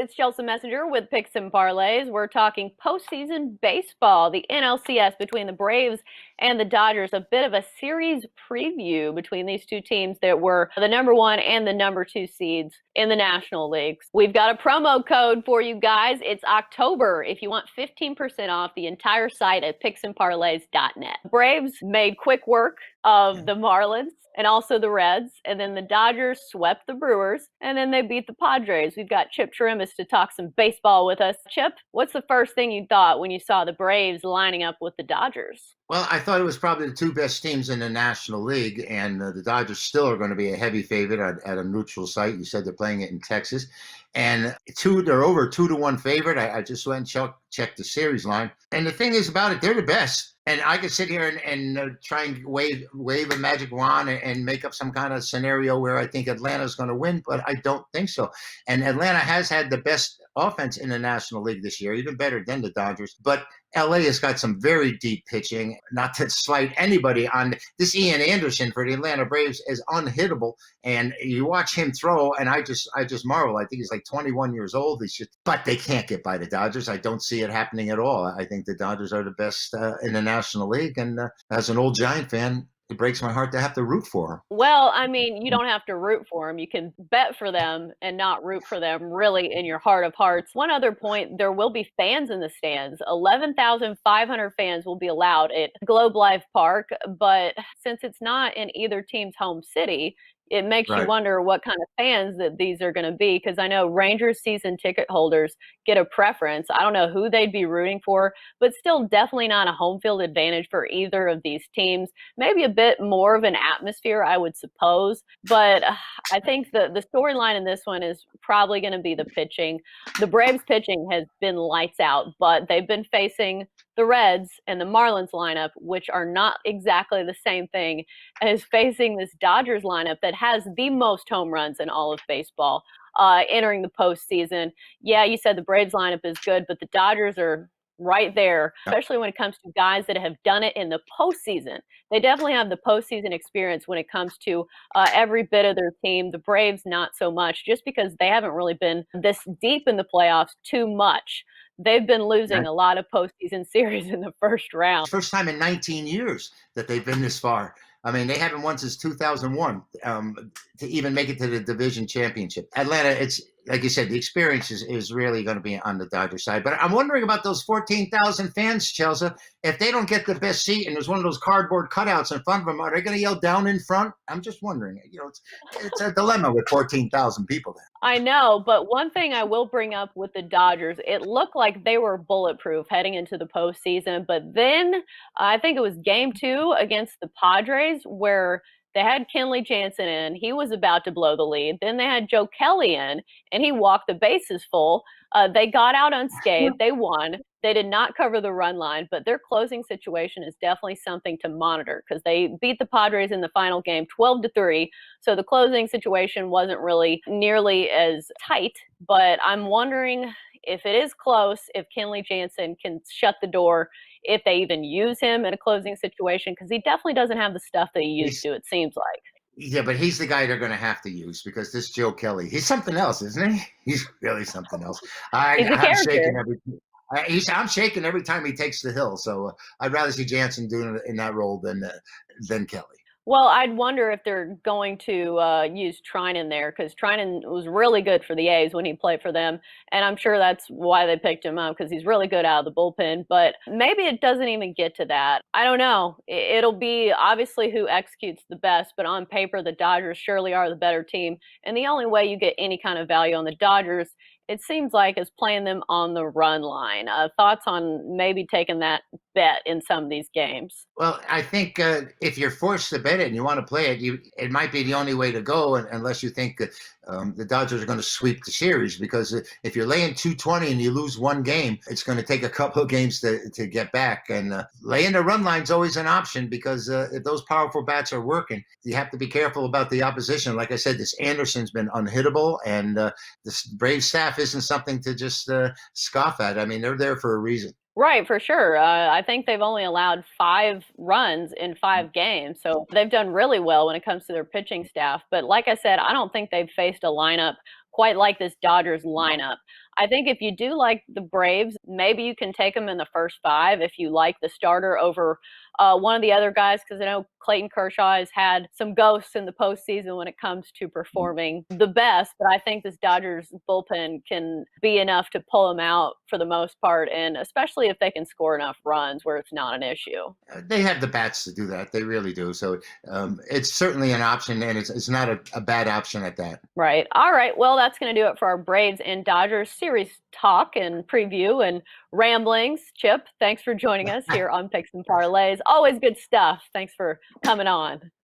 It's Chelsa Messenger with Picks and Parlays. We're talking postseason baseball, the NLCS between the Braves and the Dodgers. A bit of a series preview between these two teams that were the number one and the number two seeds in the National Leagues. We've got a promo code for you guys. It's October if you want 15% off the entire site at picksandparlays.net. Braves made quick work of the Marlins and also the Reds, and then the Dodgers swept the Brewers, and then they beat the Padres. We've got Chip Chirimbes to talk some baseball with us. Chip, what's the first thing you thought when you saw the Braves lining up with the Dodgers? Well, I thought it was probably the two best teams in the National League, and the Dodgers still are going to be a heavy favorite at a neutral site. You said they're playing it in Texas, and they're over 2-1 favorite. I just went and checked the series line, and the thing is about it, they're the best. And I could sit here and try and wave a magic wand and make up some kind of scenario where I think Atlanta's going to win, but I don't think so. And Atlanta has had the best offense in the National League this year, even better than the Dodgers. But LA has got some very deep pitching. Not to slight anybody on this, Ian Anderson for the Atlanta Braves is unhittable. And you watch him throw, and I just marvel. I think he's like 21 years old. But they can't get by the Dodgers. I don't see it happening at all. I think the Dodgers are the best in the National League. And as an old Giant fan, it breaks my heart to have to root for them. Well, I mean, you don't have to root for them. You can bet for them and not root for them really in your heart of hearts. One other point, there will be fans in the stands. 11,500 fans will be allowed at Globe Life Park, but since it's not in either team's home city, it makes you wonder what kind of fans that these are going to be, because I know Rangers season ticket holders get a preference. I don't know who they'd be rooting for, but still definitely not a home field advantage for either of these teams. Maybe a bit more of an atmosphere, I would suppose, but I think the storyline in this one is probably going to be the pitching. The Braves pitching has been lights out, but they've been facing the Reds and the Marlins lineup, which are not exactly the same thing as facing this Dodgers lineup that has the most home runs in all of baseball entering the postseason. Yeah, you said the Braves lineup is good, but the Dodgers are right there, especially when it comes to guys that have done it in the postseason. They definitely have the postseason experience when it comes to every bit of their team. The Braves, not so much, just because they haven't really been this deep in the playoffs too much. They've been losing a lot of postseason series in the first round. First time in 19 years that they've been this far. I mean, they haven't won since 2001 to even make it to the division championship. Atlanta, it's like you said, the experience is really going to be on the Dodgers side. But I'm wondering about those 14,000 fans, Chelsea. If they don't get the best seat and there's one of those cardboard cutouts in front of them, are they going to yell down in front? I'm just wondering. You know, it's a dilemma with 14,000 people there. I know, but one thing I will bring up with the Dodgers, it looked like they were bulletproof heading into the postseason. But then I think it was game 2 against the Padres where they had Kenley Jansen in. He was about to blow the lead. Then they had Joe Kelly in, and he walked the bases full. They got out unscathed. They won. They did not cover the run line, but their closing situation is definitely something to monitor because they beat the Padres in the final game 12-3. So the closing situation wasn't really nearly as tight, but I'm wondering if it is close, if Kenley Jansen can shut the door, if they even use him in a closing situation, because he definitely doesn't have the stuff that he used to, it seems like. Yeah, but he's the guy they're going to have to use because this Joe Kelly, he's something else, isn't he? He's really something else. He's a character. I'm shaking every time he takes the hill. So I'd rather see Jansen doing it in that role than Kelly. Well, I'd wonder if they're going to use Trinan there because Trinan was really good for the A's when he played for them. And I'm sure that's why they picked him up because he's really good out of the bullpen. But maybe it doesn't even get to that. I don't know. It'll be obviously who executes the best. But on paper, the Dodgers surely are the better team. And the only way you get any kind of value on the Dodgers, it seems like, is playing them on the run line. Thoughts on maybe taking that bet in some of these games? Well, I think if you're forced to bet it and you want to play it, it might be the only way to go unless you think the Dodgers are going to sweep the series. Because if you're laying 220 and you lose one game, it's going to take a couple of games to get back. And laying the run line is always an option because if those powerful bats are working, you have to be careful about the opposition. Like I said, this Anderson's been unhittable, and this Brave staff isn't something to just scoff at. I mean, they're there for a reason. Right, for sure. I think they've only allowed 5 runs in 5 games. So they've done really well when it comes to their pitching staff. But like I said, I don't think they've faced a lineup quite like this Dodgers lineup. I think if you do like the Braves, maybe you can take them in the first 5 if you like the starter over one of the other guys, because I know Clayton Kershaw has had some ghosts in the postseason when it comes to performing the best, but I think this Dodgers bullpen can be enough to pull them out for the most part, and especially if they can score enough runs where it's not an issue. They have the bats to do that. They really do. So it's certainly an option, and it's not a bad option at that. Right. All right. Well, that's going to do it for our Braves and Dodgers series talk and preview and ramblings. Chip, thanks for joining us here on Picks and Parlays. Always good stuff. Thanks for coming on.